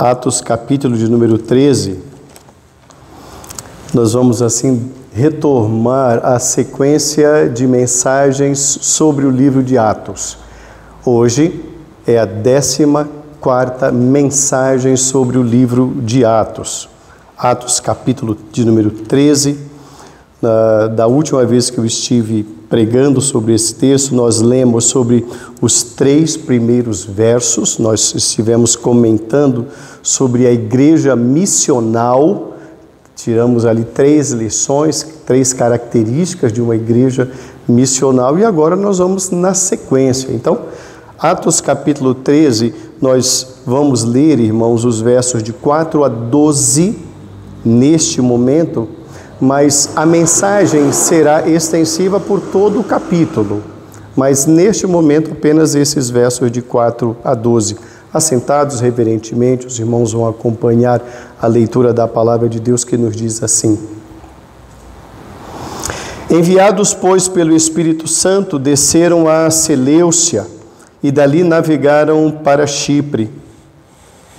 Atos capítulo de número 13, nós vamos assim retomar a sequência de mensagens sobre o livro de Atos. Hoje é a 14ª mensagem sobre o livro de Atos. Atos capítulo de número 13. Da última vez que eu estive pregando sobre esse texto, nós lemos sobre os 3 primeiros versos, nós estivemos comentando sobre a igreja missional, tiramos ali 3 lições, 3 características de uma igreja missional, e agora nós vamos na sequência. Então, Atos capítulo 13, nós vamos ler, irmãos, os versos de 4 a 12 neste momento, mas a mensagem será extensiva por todo o capítulo. Mas neste momento apenas esses versos de 4 a 12. Assentados reverentemente, os irmãos vão acompanhar a leitura da palavra de Deus que nos diz assim: Enviados, pois, pelo Espírito Santo, desceram a Seleucia e dali navegaram para Chipre.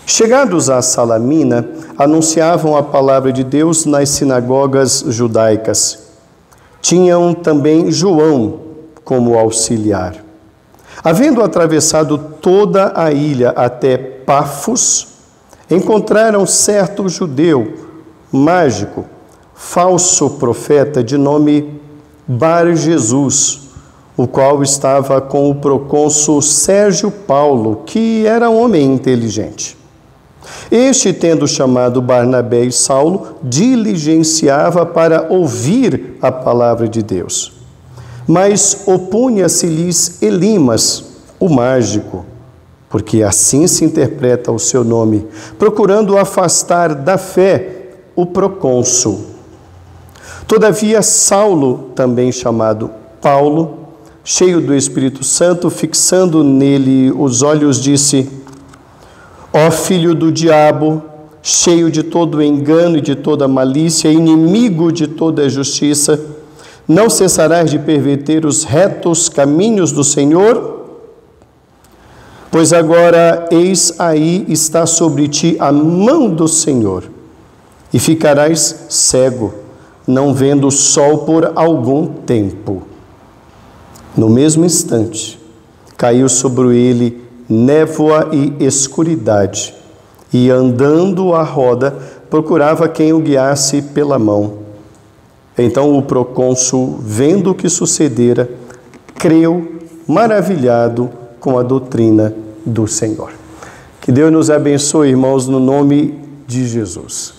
Chegados a Salamina, anunciavam a palavra de Deus nas sinagogas judaicas. Tinham também João como auxiliar. Havendo atravessado toda a ilha até Pafos, encontraram certo judeu, mágico, falso profeta de nome Bar-Jesus, o qual estava com o procônsul Sérgio Paulo, que era homem inteligente. Este, tendo chamado Barnabé e Saulo, diligenciava para ouvir a palavra de Deus. Mas opunha-se-lhes Elimas, o mágico, porque assim se interpreta o seu nome, procurando afastar da fé o procônsul. Todavia Saulo, também chamado Paulo, cheio do Espírito Santo, fixando nele os olhos, disse: Ó filho do diabo, cheio de todo engano e de toda malícia, inimigo de toda justiça, não cessarás de perverter os retos caminhos do Senhor? Pois agora, eis aí está sobre ti a mão do Senhor, e ficarás cego, não vendo o sol por algum tempo. No mesmo instante, caiu sobre ele névoa e escuridade, e andando à roda, procurava quem o guiasse pela mão. Então o procônsul, vendo o que sucedera, creu, maravilhado com a doutrina do Senhor. Que Deus nos abençoe, irmãos, no nome de Jesus.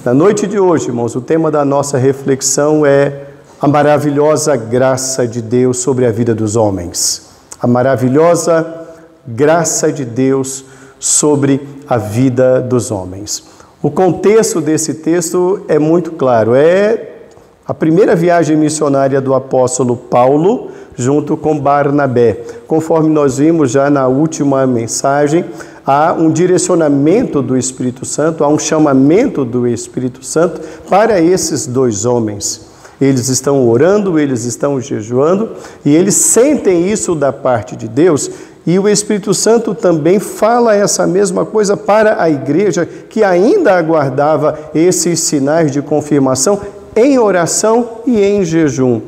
Na noite de hoje, irmãos, o tema da nossa reflexão é a maravilhosa graça de Deus sobre a vida dos homens. A maravilhosa graça de Deus sobre a vida dos homens. O contexto desse texto é muito claro. É a primeira viagem missionária do apóstolo Paulo junto com Barnabé. Conforme nós vimos já na última mensagem, há um direcionamento do Espírito Santo, há um chamamento do Espírito Santo para esses 2 homens. Eles estão orando, eles estão jejuando e eles sentem isso da parte de Deus. E o Espírito Santo também fala essa mesma coisa para a igreja que ainda aguardava esses sinais de confirmação em oração e em jejum.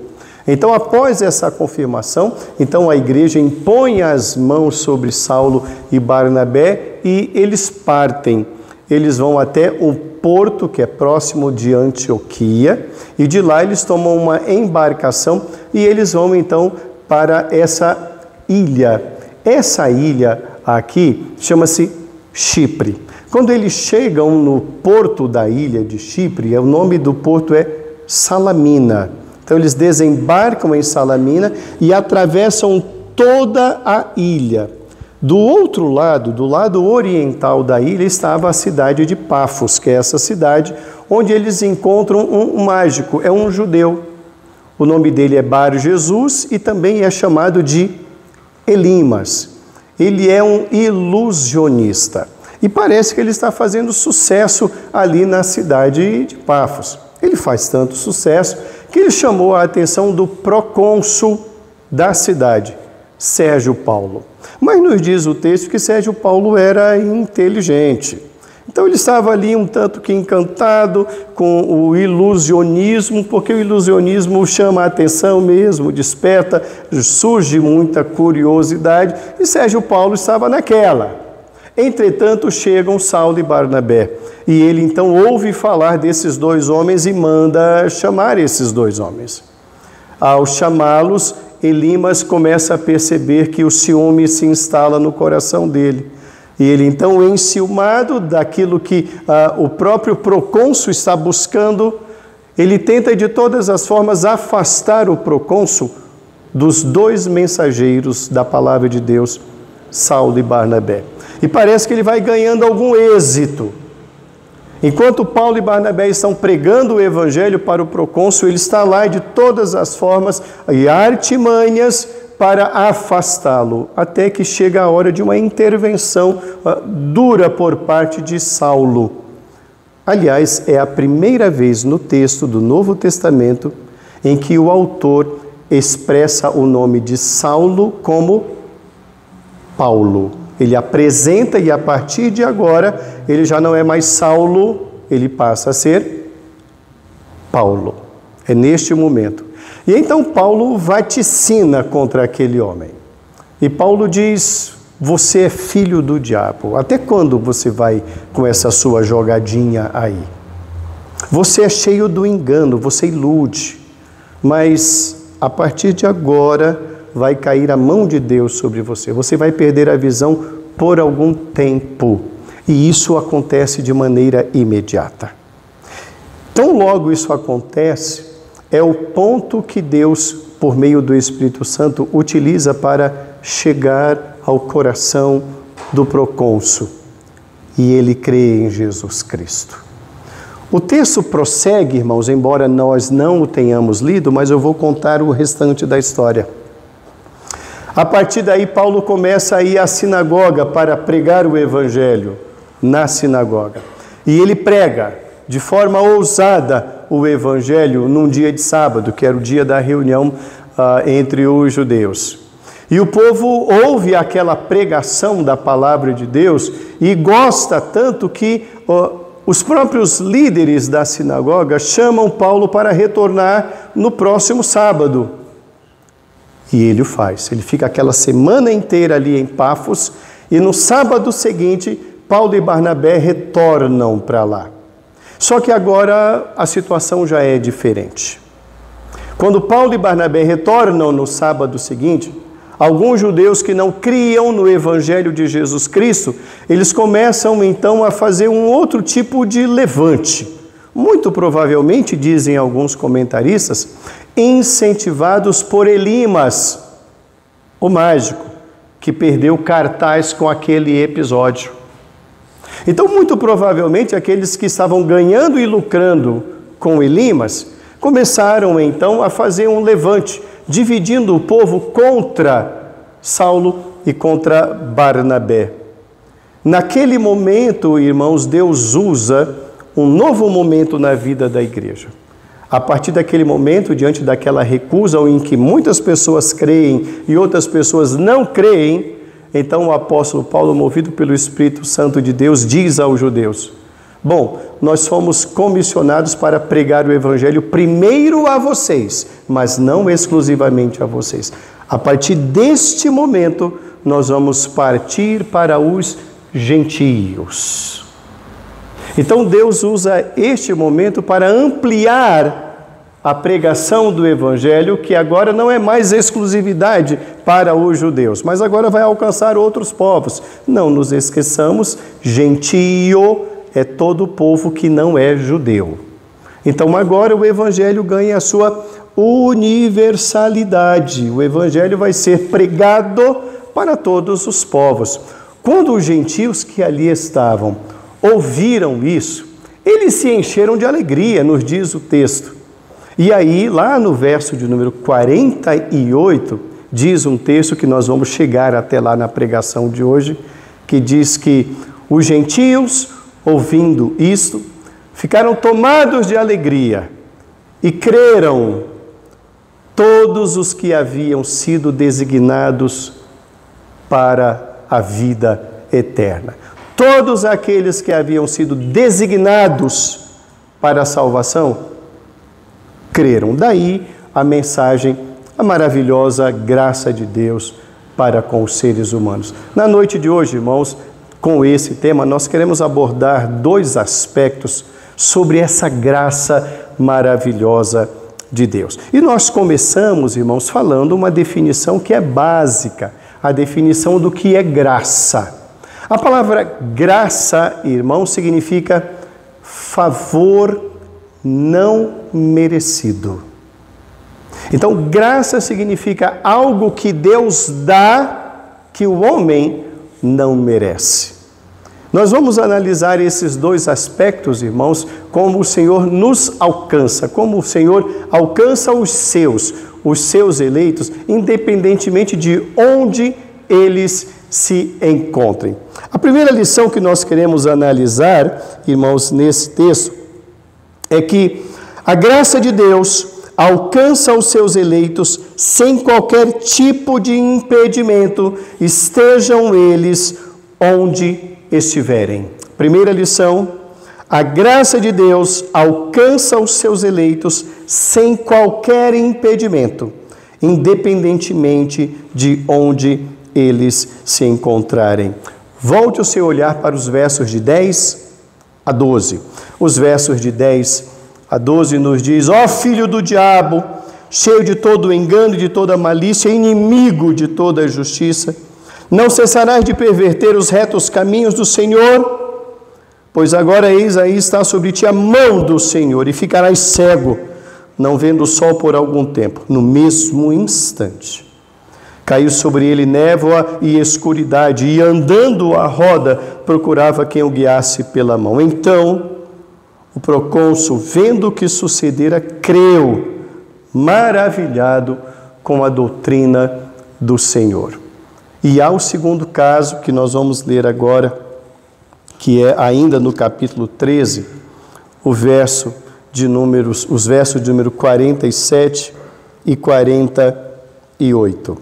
Então, após essa confirmação, então a igreja impõe as mãos sobre Saulo e Barnabé e eles partem. Eles vão até o porto que é próximo de Antioquia e de lá eles tomam uma embarcação e eles vão então para essa ilha. Essa ilha aqui chama-se Chipre. Quando eles chegam no porto da ilha de Chipre, o nome do porto é Salamina. Então eles desembarcam em Salamina e atravessam toda a ilha. Do outro lado, do lado oriental da ilha, estava a cidade de Pafos, que é essa cidade onde eles encontram um mágico, é um judeu. O nome dele é Bar-Jesus e também é chamado de Elimas. Ele é um ilusionista e parece que ele está fazendo sucesso ali na cidade de Pafos. Ele faz tanto sucesso que ele chamou a atenção do procônsul da cidade, Sérgio Paulo. Mas nos diz o texto que Sérgio Paulo era inteligente. Então ele estava ali um tanto que encantado com o ilusionismo, porque o ilusionismo chama a atenção mesmo, desperta, surge muita curiosidade, e Sérgio Paulo estava naquela. Entretanto, chegam Saulo e Barnabé, e ele então ouve falar desses dois homens e manda chamar esses dois homens. Ao chamá-los, Elimas começa a perceber que o ciúme se instala no coração dele. E ele então, enciumado daquilo que o próprio procônsul está buscando, ele tenta de todas as formas afastar o procônsul dos dois mensageiros da palavra de Deus, Saulo e Barnabé. E parece que ele vai ganhando algum êxito. Enquanto Paulo e Barnabé estão pregando o evangelho para o procônsul, ele está lá de todas as formas e artimanhas para afastá-lo, até que chega a hora de uma intervenção dura por parte de Saulo. Aliás, é a primeira vez no texto do Novo Testamento em que o autor expressa o nome de Saulo como Paulo. Ele apresenta e a partir de agora ele já não é mais Saulo, ele passa a ser Paulo. É neste momento. E então Paulo vaticina contra aquele homem. E Paulo diz: você é filho do diabo. Até quando você vai com essa sua jogadinha aí? Você é cheio do engano, você ilude. Mas a partir de agora vai cair a mão de Deus sobre você. Você vai perder a visão por algum tempo. E isso acontece de maneira imediata. Tão logo isso acontece, é o ponto que Deus, por meio do Espírito Santo, utiliza para chegar ao coração do procônsul. E ele crê em Jesus Cristo. O texto prossegue, irmãos, embora nós não o tenhamos lido, mas eu vou contar o restante da história. A partir daí, Paulo começa a ir à sinagoga para pregar o evangelho na sinagoga. E ele prega de forma ousada o evangelho num dia de sábado, que era o dia da reunião entre os judeus. E o povo ouve aquela pregação da palavra de Deus e gosta tanto que os próprios líderes da sinagoga chamam Paulo para retornar no próximo sábado. E ele o faz. Ele fica aquela semana inteira ali em Pafos e no sábado seguinte, Paulo e Barnabé retornam para lá. Só que agora a situação já é diferente. Quando Paulo e Barnabé retornam no sábado seguinte, alguns judeus que não criam no Evangelho de Jesus Cristo, eles começam então a fazer um outro tipo de levante. Muito provavelmente, dizem alguns comentaristas, incentivados por Elimas, o mágico, que perdeu cartaz com aquele episódio. Então, muito provavelmente, aqueles que estavam ganhando e lucrando com Elimas, começaram então a fazer um levante, dividindo o povo contra Saulo e contra Barnabé. Naquele momento, irmãos, Deus usa um novo momento na vida da igreja. A partir daquele momento, diante daquela recusa em que muitas pessoas creem e outras pessoas não creem, então o apóstolo Paulo, movido pelo Espírito Santo de Deus, diz aos judeus: bom, nós fomos comissionados para pregar o evangelho primeiro a vocês, mas não exclusivamente a vocês. A partir deste momento, nós vamos partir para os gentios. Então Deus usa este momento para ampliar a pregação do evangelho, que agora não é mais exclusividade para os judeus, mas agora vai alcançar outros povos. Não nos esqueçamos, gentio é todo povo que não é judeu. Então agora o evangelho ganha a sua universalidade. O evangelho vai ser pregado para todos os povos. Quando os gentios que ali estavam ouviram isso, eles se encheram de alegria, nos diz o texto. E aí, lá no verso de número 48, diz um texto que nós vamos chegar até lá na pregação de hoje, que diz que os gentios, ouvindo isto, ficaram tomados de alegria e creram todos os que haviam sido designados para a vida eterna. Todos aqueles que haviam sido designados para a salvação creram. Daí a mensagem, a maravilhosa graça de Deus para com os seres humanos. Na noite de hoje, irmãos, com esse tema, nós queremos abordar dois aspectos sobre essa graça maravilhosa de Deus. E nós começamos, irmãos, falando uma definição que é básica, a definição do que é graça. A palavra graça, irmão, significa favor não merecido. Então, graça significa algo que Deus dá que o homem não merece. Nós vamos analisar esses dois aspectos, irmãos, como o Senhor nos alcança, como o Senhor alcança os seus eleitos, independentemente de onde eles se encontrem. A primeira lição que nós queremos analisar, irmãos, nesse texto, é que a graça de Deus alcança os seus eleitos sem qualquer tipo de impedimento, estejam eles onde estiverem. Primeira lição, a graça de Deus alcança os seus eleitos sem qualquer impedimento, independentemente de onde eles se encontrarem. Volte o seu olhar para os versos de 10 a 12. Os versos de 10 a 12 nos diz: ó filho do diabo, cheio de todo o engano e de toda a malícia, inimigo de toda a justiça, não cessarás de perverter os retos caminhos do Senhor? Pois agora eis aí está sobre ti a mão do Senhor, e ficarás cego, não vendo o sol por algum tempo. No mesmo instante caiu sobre ele névoa e escuridade, e andando à roda procurava quem o guiasse pela mão. Então o procônsul, vendo o que sucedera, creu, maravilhado com a doutrina do Senhor. E há o segundo caso que nós vamos ler agora, que é ainda no capítulo 13, os versos de número 47 e 48.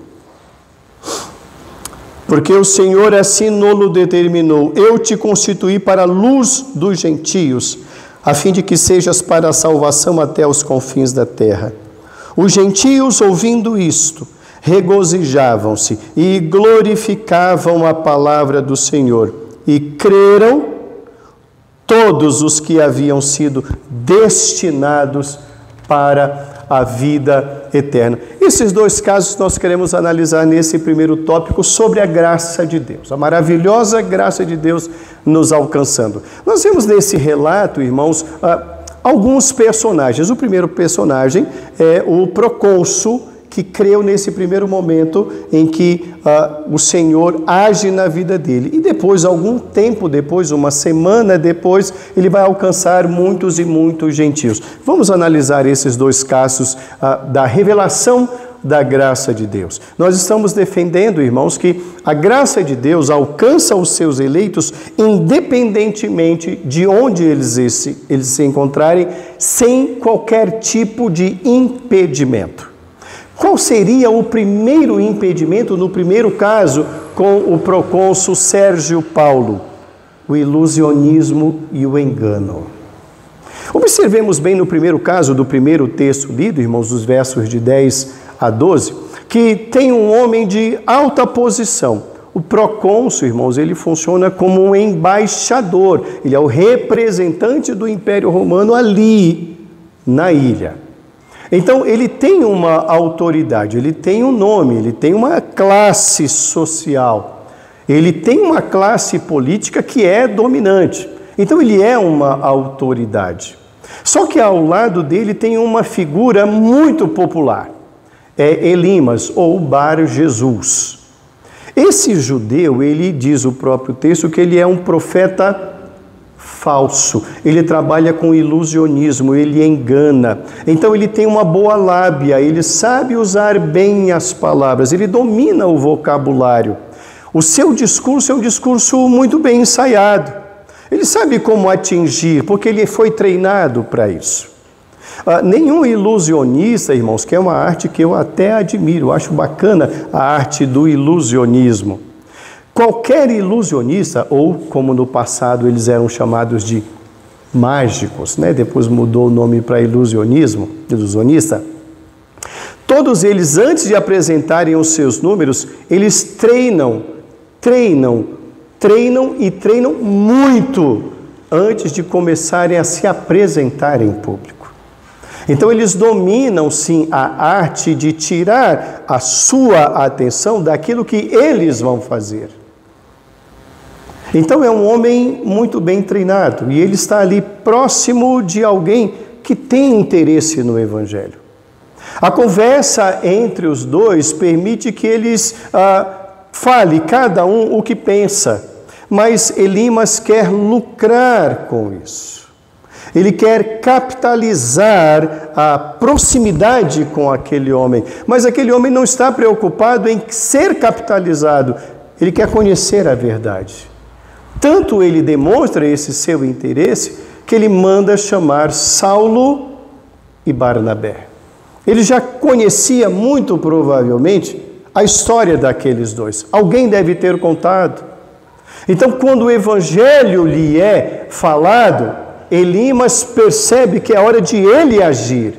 Porque o Senhor assim nolo determinou: eu te constituí para a luz dos gentios, a fim de que sejas para a salvação até os confins da terra. Os gentios, ouvindo isto, regozijavam-se e glorificavam a palavra do Senhor, e creram todos os que haviam sido destinados para a vida eterna. Esses dois casos nós queremos analisar nesse primeiro tópico sobre a graça de Deus, a maravilhosa graça de Deus nos alcançando. Nós vemos nesse relato, irmãos, alguns personagens. O primeiro personagem é o procônsul, que creu nesse primeiro momento em que o Senhor age na vida dele. E depois, algum tempo depois, uma semana depois, ele vai alcançar muitos e muitos gentios. Vamos analisar esses dois casos da revelação da graça de Deus. Nós estamos defendendo, irmãos, que a graça de Deus alcança os seus eleitos independentemente de onde eles se encontrarem, sem qualquer tipo de impedimento. Qual seria o primeiro impedimento no primeiro caso com o procônsul Sérgio Paulo? O ilusionismo e o engano. Observemos bem no primeiro caso do primeiro texto lido, irmãos, dos versos de 10 a 12, que tem um homem de alta posição. O procônsul, irmãos, ele funciona como um embaixador, ele é o representante do Império Romano ali na ilha. Então, ele tem uma autoridade, ele tem um nome, ele tem uma classe social, ele tem uma classe política que é dominante. Então, ele é uma autoridade. Só que ao lado dele tem uma figura muito popular, é Elimas, ou Bar Jesus. Esse judeu, ele diz o próprio texto que ele é um profeta falso, ele trabalha com ilusionismo, ele engana. Então ele tem uma boa lábia, ele sabe usar bem as palavras, ele domina o vocabulário. O seu discurso é um discurso muito bem ensaiado. Ele sabe como atingir, porque ele foi treinado para isso. Nenhum ilusionista, irmãos, que é uma arte que eu até admiro, eu acho bacana a arte do ilusionismo. Qualquer ilusionista, ou como no passado eles eram chamados de mágicos, né? Depois mudou o nome para ilusionista. Todos eles, antes de apresentarem os seus números, eles treinam muito antes de começarem a se apresentar em público. Então eles dominam sim a arte de tirar a sua atenção daquilo que eles vão fazer. Então é um homem muito bem treinado e ele está ali próximo de alguém que tem interesse no Evangelho. A conversa entre os dois permite que eles fale cada um o que pensa, mas Elimas quer lucrar com isso. Ele quer capitalizar a proximidade com aquele homem, mas aquele homem não está preocupado em ser capitalizado, ele quer conhecer a verdade. Tanto ele demonstra esse seu interesse que ele manda chamar Saulo e Barnabé. Ele já conhecia muito provavelmente a história daqueles dois. Alguém deve ter contado. Então, quando o evangelho lhe é falado, Elimas percebe que é hora de ele agir,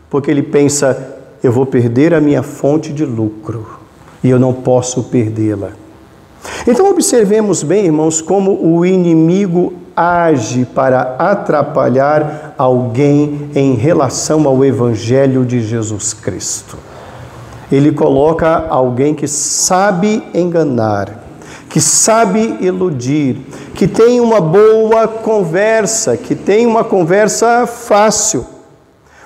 porque ele pensa, eu vou perder a minha fonte de lucro e eu não posso perdê-la. Então, observemos bem, irmãos, como o inimigo age para atrapalhar alguém em relação ao Evangelho de Jesus Cristo. Ele coloca alguém que sabe enganar, que sabe iludir, que tem uma boa conversa, que tem uma conversa fácil.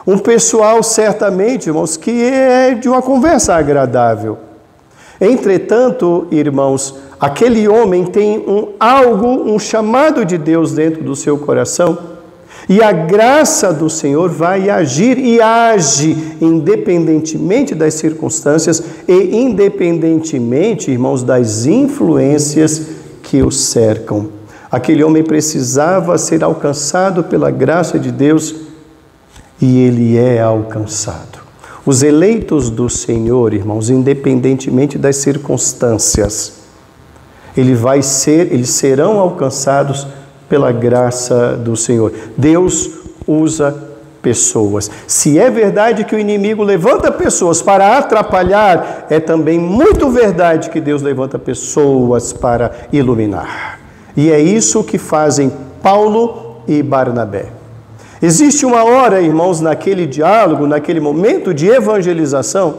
Um pessoal, certamente, irmãos, que é de uma conversa agradável. Entretanto, irmãos, aquele homem tem um chamado de Deus dentro do seu coração, e a graça do Senhor vai agir e age independentemente das circunstâncias e independentemente, irmãos, das influências que o cercam. Aquele homem precisava ser alcançado pela graça de Deus e ele é alcançado. Os eleitos do Senhor, irmãos, independentemente das circunstâncias, eles serão alcançados pela graça do Senhor. Deus usa pessoas. Se é verdade que o inimigo levanta pessoas para atrapalhar, é também muito verdade que Deus levanta pessoas para iluminar. E é isso que fazem Paulo e Barnabé. Existe uma hora, irmãos, naquele diálogo, naquele momento de evangelização,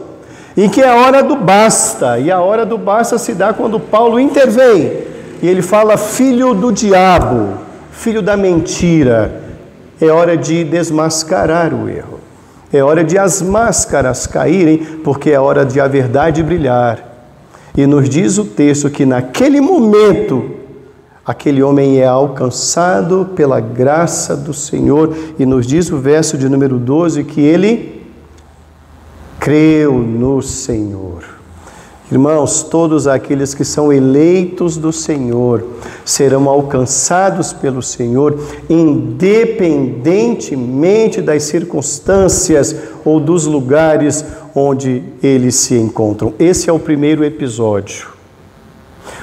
em que é a hora do basta, e a hora do basta se dá quando Paulo intervém, e ele fala, filho do diabo, filho da mentira. É hora de desmascarar o erro, é hora de as máscaras caírem, porque é hora de a verdade brilhar. E nos diz o texto que naquele momento, aquele homem é alcançado pela graça do Senhor, e nos diz o verso de número 12 que ele creu no Senhor. Irmãos, todos aqueles que são eleitos do Senhor serão alcançados pelo Senhor, independentemente das circunstâncias ou dos lugares onde eles se encontram. Esse é o primeiro episódio.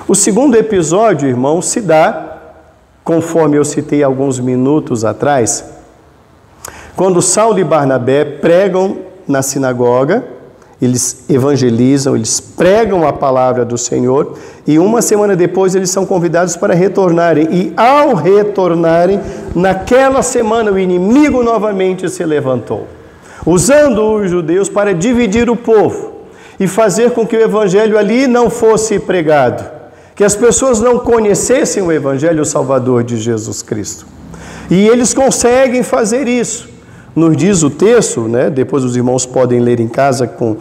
O segundo episódio, irmãos, se dá, conforme eu citei alguns minutos atrás, quando Saulo e Barnabé pregam na sinagoga, eles evangelizam, eles pregam a palavra do Senhor, e uma semana depois eles são convidados para retornarem, e ao retornarem, naquela semana o inimigo novamente se levantou, usando os judeus para dividir o povo, e fazer com que o evangelho ali não fosse pregado, que as pessoas não conhecessem o evangelho salvador de Jesus Cristo. E eles conseguem fazer isso. Nos diz o texto, né, depois os irmãos podem ler em casa com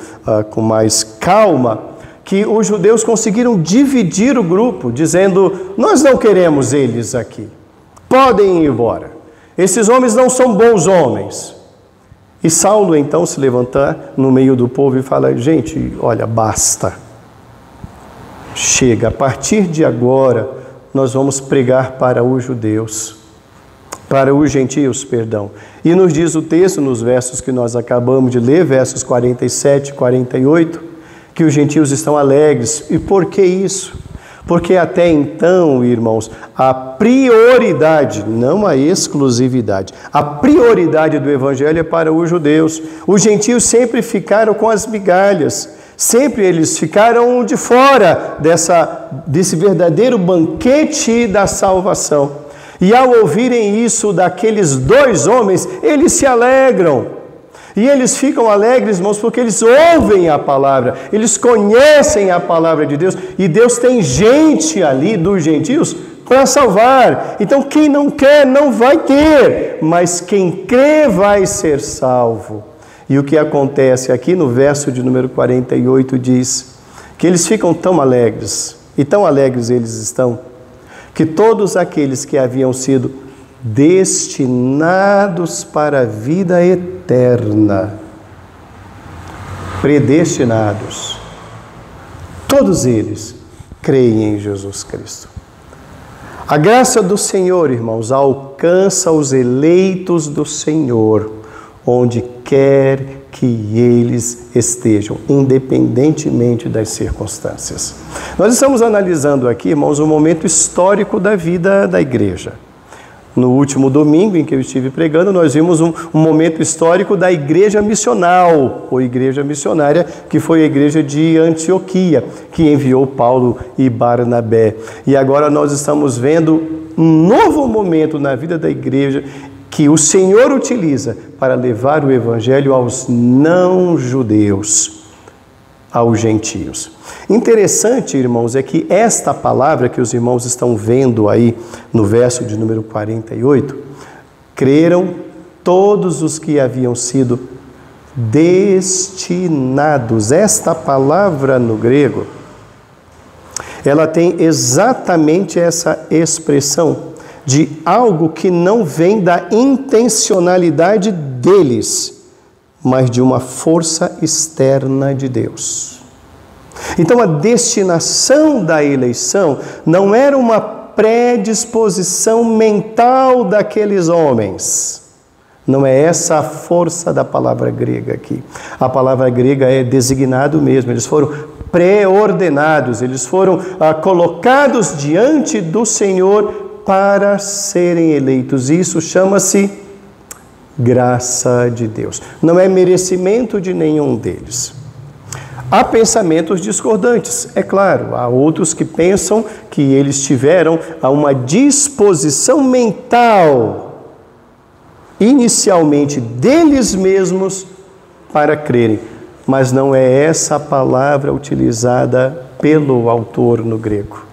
mais calma, que os judeus conseguiram dividir o grupo, dizendo, nós não queremos eles aqui, podem ir embora, esses homens não são bons homens. E Saulo então se levanta no meio do povo e fala, gente, olha, basta, chega, a partir de agora nós vamos pregar para os judeus, para os gentios, perdão. E nos diz o texto, nos versos que nós acabamos de ler, versos 47 e 48, que os gentios estão alegres. E por que isso? Porque até então, irmãos, a prioridade, não a exclusividade, a prioridade do Evangelho é para os judeus. Os gentios sempre ficaram com as migalhas, sempre eles ficaram de fora desse verdadeiro banquete da salvação. E ao ouvirem isso daqueles dois homens, eles se alegram. E eles ficam alegres, irmãos, porque eles ouvem a palavra, eles conhecem a palavra de Deus, e Deus tem gente ali dos gentios para salvar. Então quem não quer não vai ter, mas quem crê vai ser salvo. E o que acontece aqui no verso de número 48 diz que eles ficam tão alegres, e tão alegres eles estão, que todos aqueles que haviam sido destinados para a vida eterna, predestinados, todos eles creem em Jesus Cristo. A graça do Senhor, irmãos, alcança os eleitos do Senhor, onde quer que eles estejam, independentemente das circunstâncias. Nós estamos analisando aqui, irmãos, um momento histórico da vida da igreja. No último domingo em que eu estive pregando, nós vimos um momento histórico da igreja missional, ou igreja missionária, que foi a igreja de Antioquia, que enviou Paulo e Barnabé. E agora nós estamos vendo um novo momento na vida da igreja que o Senhor utiliza para levar o evangelho aos não-judeus, aos gentios. Interessante, irmãos, é que esta palavra que os irmãos estão vendo aí no verso de número 48, creram todos os que haviam sido destinados. Esta palavra no grego, ela tem exatamente essa expressão de algo que não vem da intencionalidade deles, mas de uma força externa de Deus. Então a destinação da eleição não era uma predisposição mental daqueles homens. Não é essa a força da palavra grega aqui. A palavra grega é designado mesmo. Eles foram pré-ordenados, eles foram colocados diante do Senhor para serem eleitos. Isso chama-se graça de Deus. Não é merecimento de nenhum deles. Há pensamentos discordantes, é claro. Há outros que pensam que eles tiveram uma disposição mental, inicialmente deles mesmos, para crerem. Mas não é essa a palavra utilizada pelo autor no grego.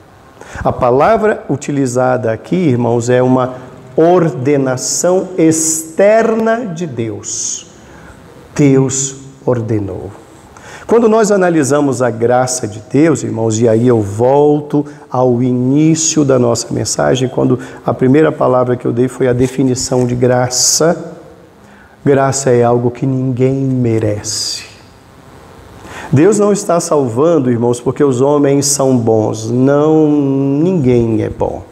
A palavra utilizada aqui, irmãos, é uma ordenação externa de Deus. Deus ordenou. Quando nós analisamos a graça de Deus, irmãos, e aí eu volto ao início da nossa mensagem, quando a primeira palavra que eu dei foi a definição de graça. Graça é algo que ninguém merece. Deus não está salvando, irmãos, porque os homens são bons. Não, ninguém é bom.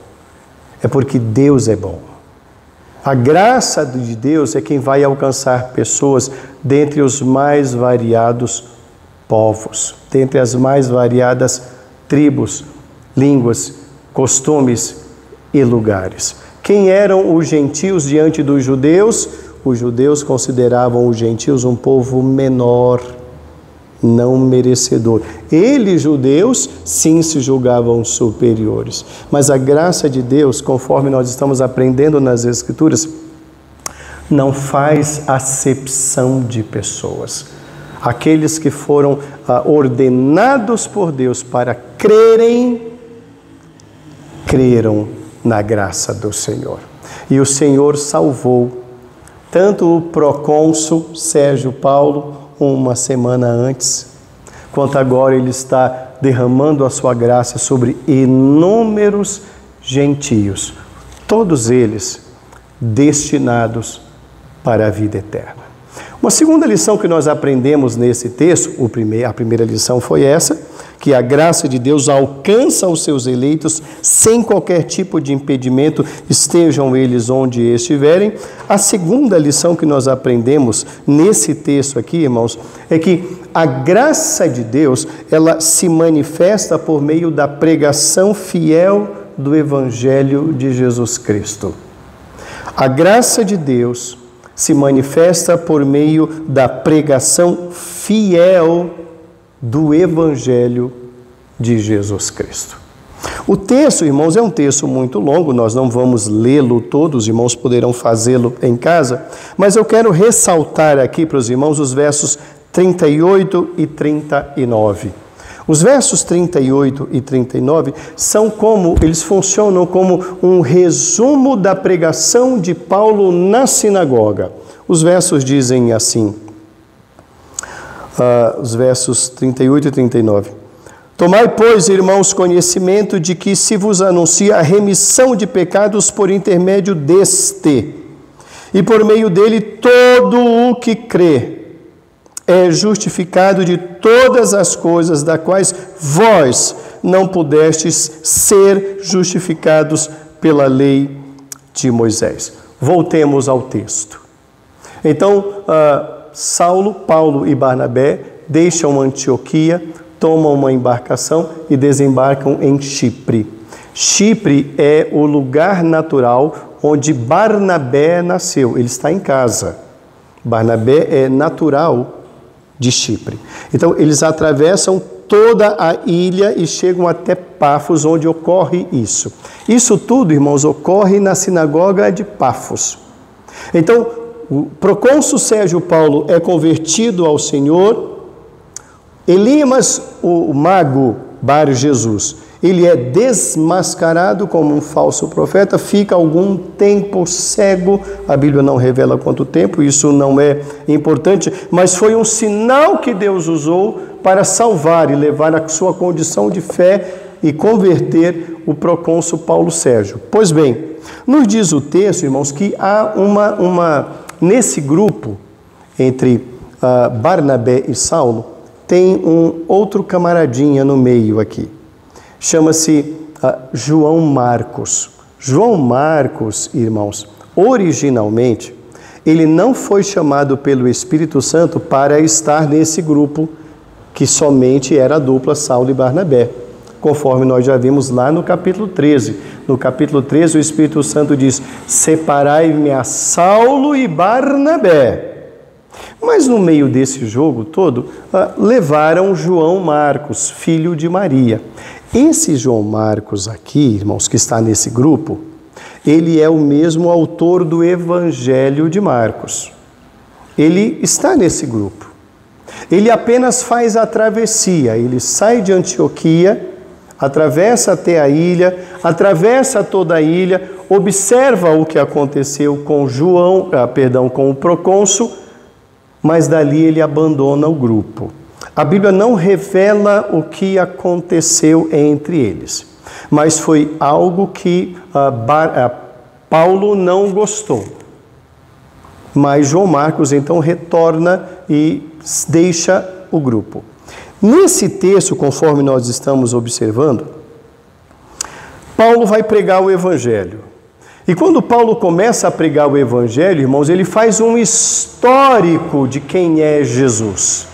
É porque Deus é bom. A graça de Deus é quem vai alcançar pessoas dentre os mais variados povos, dentre as mais variadas tribos, línguas, costumes e lugares. Quem eram os gentios diante dos judeus? Os judeus consideravam os gentios um povo menor, não merecedor. Eles, judeus, sim se julgavam superiores. Mas a graça de Deus, conforme nós estamos aprendendo nas Escrituras, não faz acepção de pessoas. Aqueles que foram ordenados por Deus para crerem, creram na graça do Senhor. E o Senhor salvou tanto o procônsul Sérgio Paulo, uma semana antes, quanto agora ele está derramando a sua graça sobre inúmeros gentios, todos eles destinados para a vida eterna. Uma segunda lição que nós aprendemos nesse texto, a primeira lição foi essa, que a graça de Deus alcança os seus eleitos sem qualquer tipo de impedimento, estejam eles onde estiverem. A segunda lição que nós aprendemos nesse texto aqui, irmãos, é que a graça de Deus, ela se manifesta por meio da pregação fiel do Evangelho de Jesus Cristo. A graça de Deus se manifesta por meio da pregação fiel do Evangelho de Jesus Cristo. O texto, irmãos, é um texto muito longo, nós não vamos lê-lo todo, os irmãos poderão fazê-lo em casa, mas eu quero ressaltar aqui para os irmãos os versos 38 e 39. Os versos 38 e 39 eles funcionam como um resumo da pregação de Paulo na sinagoga. Os versos dizem assim, os versos 38 e 39. Tomai, pois, irmãos, conhecimento de que se vos anuncia a remissão de pecados por intermédio deste, e por meio dele todo o que crê é justificado de todas as coisas da quais vós não pudestes ser justificados pela lei de Moisés. Voltemos ao texto. Então, Saulo, Paulo e Barnabé deixam Antioquia, tomam uma embarcação e desembarcam em Chipre. Chipre é o lugar natural onde Barnabé nasceu. Ele está em casa. Barnabé é natural de Chipre. Então, eles atravessam toda a ilha e chegam até Pafos, onde ocorre isso. Isso tudo, irmãos, ocorre na sinagoga de Pafos. Então, o procônsul Sérgio Paulo é convertido ao Senhor. Elimas, o mago Bar Jesus, ele é desmascarado como um falso profeta, fica algum tempo cego, a Bíblia não revela quanto tempo, isso não é importante, mas foi um sinal que Deus usou para salvar e levar a sua condição de fé e converter o procônsul Paulo Sérgio. Pois bem, nos diz o texto, irmãos, que há nesse grupo, entre Barnabé e Saulo, tem um outro camaradinha no meio aqui. Chama-se João Marcos. João Marcos, irmãos, originalmente, ele não foi chamado pelo Espírito Santo para estar nesse grupo que somente era a dupla Saulo e Barnabé, conforme nós já vimos lá no capítulo 13. No capítulo 13, o Espírito Santo diz: separai-me a Saulo e Barnabé. Mas no meio desse jogo todo, levaram João Marcos, filho de Maria. Esse João Marcos aqui, irmãos, que está nesse grupo, ele é o mesmo autor do Evangelho de Marcos. Ele está nesse grupo. Ele apenas faz a travessia, ele sai de Antioquia, atravessa até a ilha, atravessa toda a ilha, observa o que aconteceu com com o procônsul, mas dali ele abandona o grupo. A Bíblia não revela o que aconteceu entre eles, mas foi algo que Paulo não gostou. Mas João Marcos então retorna e deixa o grupo. Nesse texto, conforme nós estamos observando, Paulo vai pregar o Evangelho. E quando Paulo começa a pregar o Evangelho, irmãos, ele faz um histórico de quem é Jesus.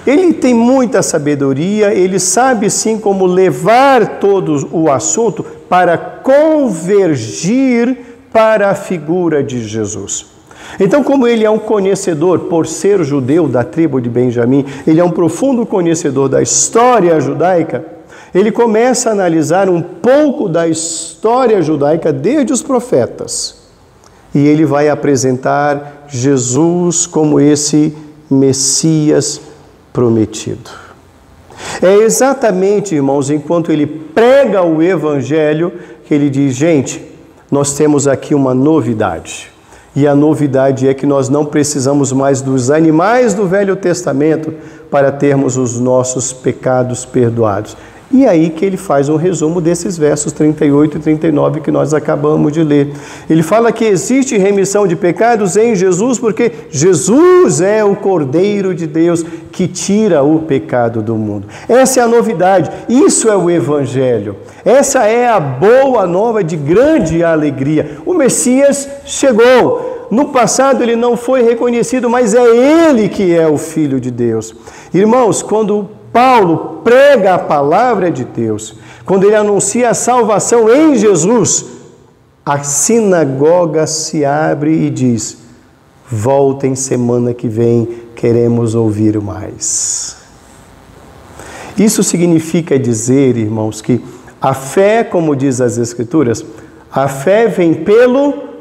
Ele tem muita sabedoria, ele sabe sim como levar todo o assunto para convergir para a figura de Jesus. Então, como ele é um conhecedor, por ser judeu da tribo de Benjamim, ele é um profundo conhecedor da história judaica, ele começa a analisar um pouco da história judaica desde os profetas. E ele vai apresentar Jesus como esse Messias prometido. É exatamente, irmãos, enquanto ele prega o Evangelho, que ele diz: gente, nós temos aqui uma novidade. E a novidade é que nós não precisamos mais dos animais do Velho Testamento para termos os nossos pecados perdoados. E aí que ele faz um resumo desses versos 38 e 39 que nós acabamos de ler. Ele fala que existe remissão de pecados em Jesus, porque Jesus é o Cordeiro de Deus que tira o pecado do mundo. Essa é a novidade, isso é o Evangelho. Essa é a boa nova de grande alegria. O Messias chegou. No passado ele não foi reconhecido, mas é ele que é o Filho de Deus. Irmãos, quando Paulo prega a palavra de Deus, quando ele anuncia a salvação em Jesus, a sinagoga se abre e diz: voltem semana que vem, queremos ouvir mais. Isso significa dizer, irmãos, que a fé, como diz as Escrituras, a fé vem pelo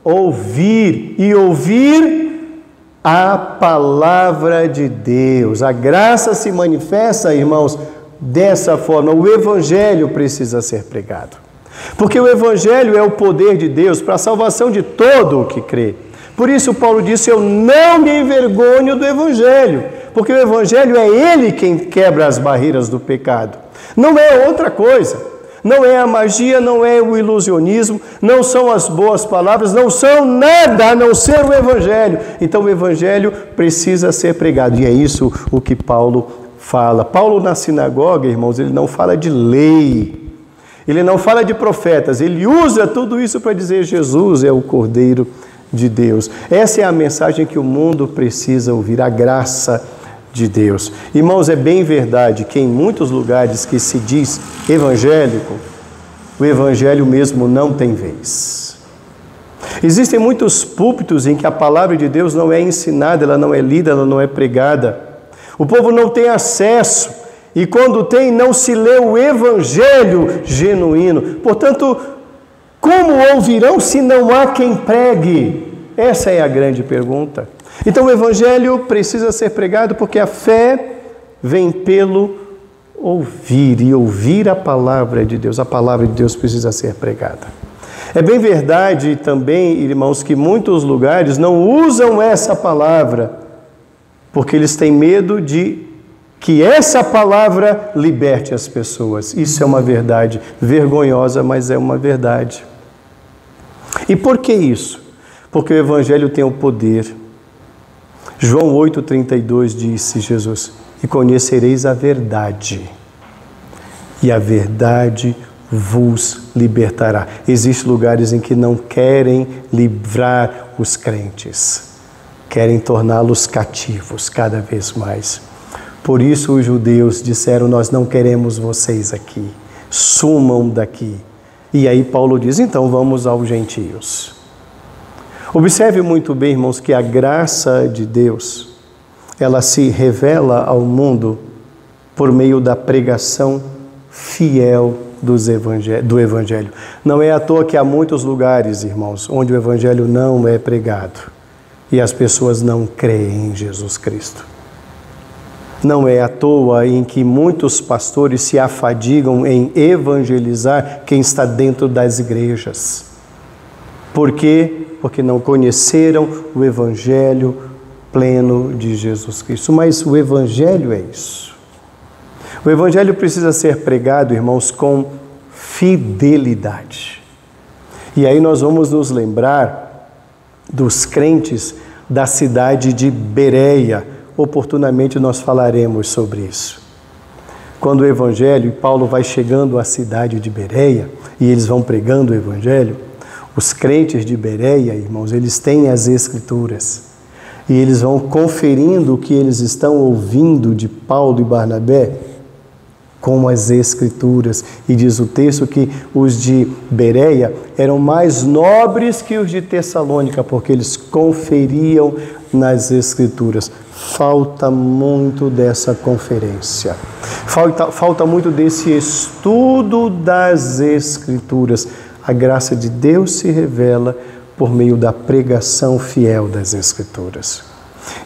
ouvir, e ouvir a palavra de Deus. A graça se manifesta, irmãos, dessa forma. O Evangelho precisa ser pregado, porque o Evangelho é o poder de Deus para a salvação de todo o que crê. Por isso Paulo disse: eu não me envergonho do Evangelho, porque o Evangelho é ele quem quebra as barreiras do pecado, não é outra coisa. Não é a magia, não é o ilusionismo, não são as boas palavras, não são nada a não ser o Evangelho. Então o Evangelho precisa ser pregado, e é isso o que Paulo fala. Paulo na sinagoga, irmãos, ele não fala de lei, ele não fala de profetas, ele usa tudo isso para dizer: Jesus é o Cordeiro de Deus. Essa é a mensagem que o mundo precisa ouvir, a graça de Deus. Irmãos, é bem verdade que em muitos lugares que se diz evangélico, o evangelho mesmo não tem vez. Existem muitos púlpitos em que a palavra de Deus não é ensinada, ela não é lida, ela não é pregada. O povo não tem acesso, e quando tem, não se lê o evangelho genuíno. Portanto, como ouvirão se não há quem pregue? Essa é a grande pergunta. Então o Evangelho precisa ser pregado, porque a fé vem pelo ouvir, e ouvir a palavra de Deus. A palavra de Deus precisa ser pregada. É bem verdade também, irmãos, que muitos lugares não usam essa palavra, porque eles têm medo de que essa palavra liberte as pessoas. Isso é uma verdade vergonhosa, mas é uma verdade. E por que isso? Porque o Evangelho tem o poder. João 8,32 disse Jesus: e conhecereis a verdade, e a verdade vos libertará. Existem lugares em que não querem livrar os crentes, querem torná-los cativos cada vez mais. Por isso os judeus disseram: nós não queremos vocês aqui, sumam daqui. E aí Paulo diz: então vamos aos gentios. Observe muito bem, irmãos, que a graça de Deus, ela se revela ao mundo por meio da pregação fiel do Evangelho. Não é à toa que há muitos lugares, irmãos, onde o Evangelho não é pregado e as pessoas não creem em Jesus Cristo. Não é à toa em que muitos pastores se afadigam em evangelizar quem está dentro das igrejas. Por quê? Porque não conheceram o Evangelho pleno de Jesus Cristo. Mas o Evangelho é isso. O Evangelho precisa ser pregado, irmãos, com fidelidade. E aí nós vamos nos lembrar dos crentes da cidade de Bereia. Oportunamente nós falaremos sobre isso. Quando o Evangelho, e Paulo vai chegando à cidade de Bereia, e eles vão pregando o Evangelho, os crentes de Bereia, irmãos, eles têm as Escrituras, e eles vão conferindo o que eles estão ouvindo de Paulo e Barnabé com as Escrituras. E diz o texto que os de Bereia eram mais nobres que os de Tessalônica, porque eles conferiam nas Escrituras. Falta muito dessa conferência, falta muito desse estudo das Escrituras. A graça de Deus se revela por meio da pregação fiel das Escrituras.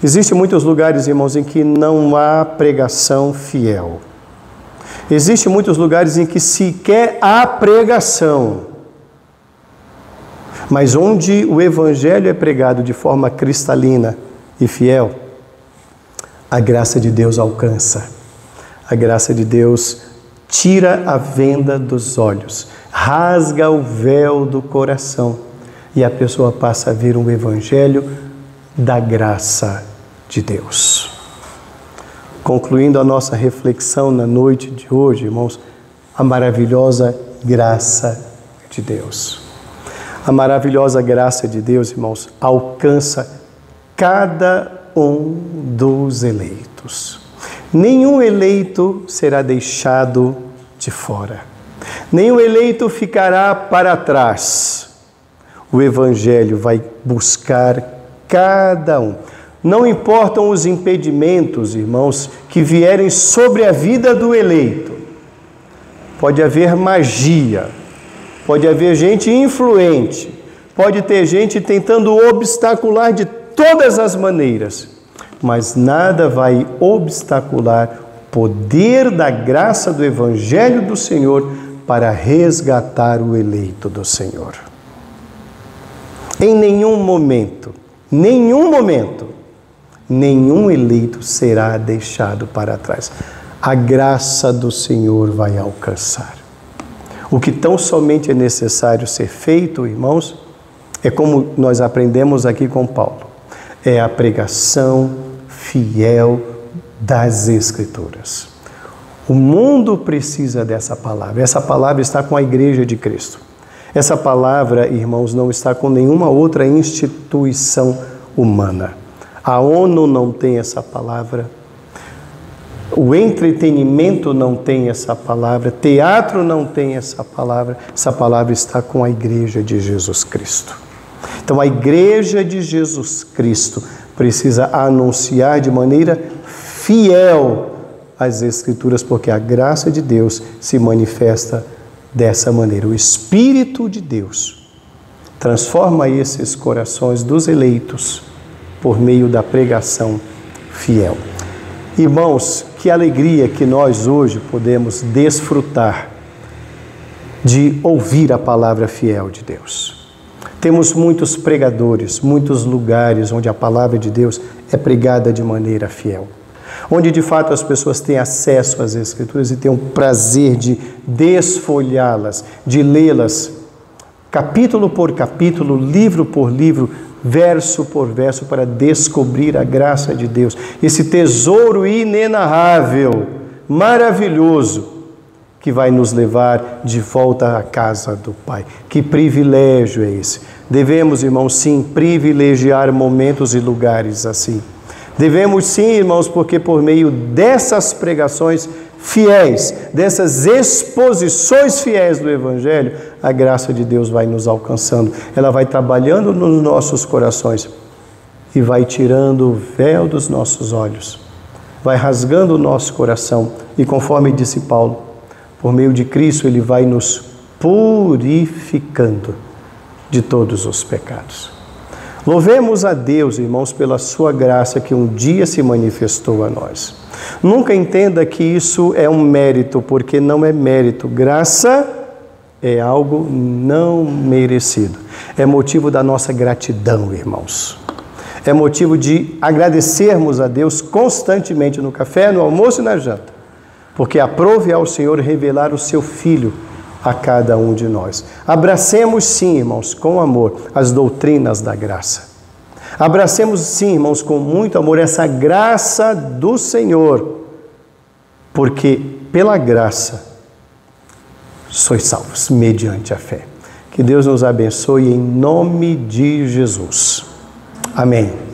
Existem muitos lugares, irmãos, em que não há pregação fiel. Existem muitos lugares em que sequer há pregação. Mas onde o Evangelho é pregado de forma cristalina e fiel, a graça de Deus alcança. A graça de Deus tira a venda dos olhos, rasga o véu do coração e a pessoa passa a ver um evangelho da graça de Deus. Concluindo a nossa reflexão na noite de hoje, irmãos, a maravilhosa graça de Deus. A maravilhosa graça de Deus, irmãos, alcança cada um dos eleitos. Nenhum eleito será deixado de fora. Nenhum eleito ficará para trás. O Evangelho vai buscar cada um. Não importam os impedimentos, irmãos, que vierem sobre a vida do eleito. Pode haver magia, pode haver gente influente, pode ter gente tentando obstacular de todas as maneiras, mas nada vai obstacular o poder da graça do Evangelho do Senhor para resgatar o eleito do Senhor. Em nenhum momento, nenhum eleito será deixado para trás. A graça do Senhor vai alcançar. O que tão somente é necessário ser feito, irmãos, é como nós aprendemos aqui com Paulo, é a pregação fiel das Escrituras. O mundo precisa dessa palavra. Essa palavra está com a Igreja de Cristo. Essa palavra, irmãos, não está com nenhuma outra instituição humana. A ONU não tem essa palavra. O entretenimento não tem essa palavra. Teatro não tem essa palavra. Essa palavra está com a Igreja de Jesus Cristo. Então, a Igreja de Jesus Cristo precisa anunciar de maneira fiel as Escrituras, porque a graça de Deus se manifesta dessa maneira. O Espírito de Deus transforma esses corações dos eleitos por meio da pregação fiel. Irmãos, que alegria que nós hoje podemos desfrutar de ouvir a palavra fiel de Deus. Temos muitos pregadores, muitos lugares onde a palavra de Deus é pregada de maneira fiel, onde de fato as pessoas têm acesso às Escrituras e têm o prazer de desfolhá-las, de lê-las, capítulo por capítulo, livro por livro, verso por verso, para descobrir a graça de Deus, esse tesouro inenarrável, maravilhoso, que vai nos levar de volta à casa do Pai. Que privilégio é esse! Devemos, irmãos, sim, privilegiar momentos e lugares assim. Devemos sim, irmãos, porque por meio dessas pregações fiéis, dessas exposições fiéis do Evangelho, a graça de Deus vai nos alcançando. Ela vai trabalhando nos nossos corações e vai tirando o véu dos nossos olhos, vai rasgando o nosso coração e, conforme disse Paulo, por meio de Cristo, Ele vai nos purificando de todos os pecados. Louvemos a Deus, irmãos, pela sua graça que um dia se manifestou a nós. Nunca entenda que isso é um mérito, porque não é mérito. Graça é algo não merecido. É motivo da nossa gratidão, irmãos. É motivo de agradecermos a Deus constantemente no café, no almoço e na janta, porque aprove ao Senhor revelar o seu Filho a cada um de nós. Abracemos sim, irmãos, com amor, as doutrinas da graça. Abracemos sim, irmãos, com muito amor essa graça do Senhor, porque pela graça sois salvos, mediante a fé. Que Deus nos abençoe em nome de Jesus. Amém.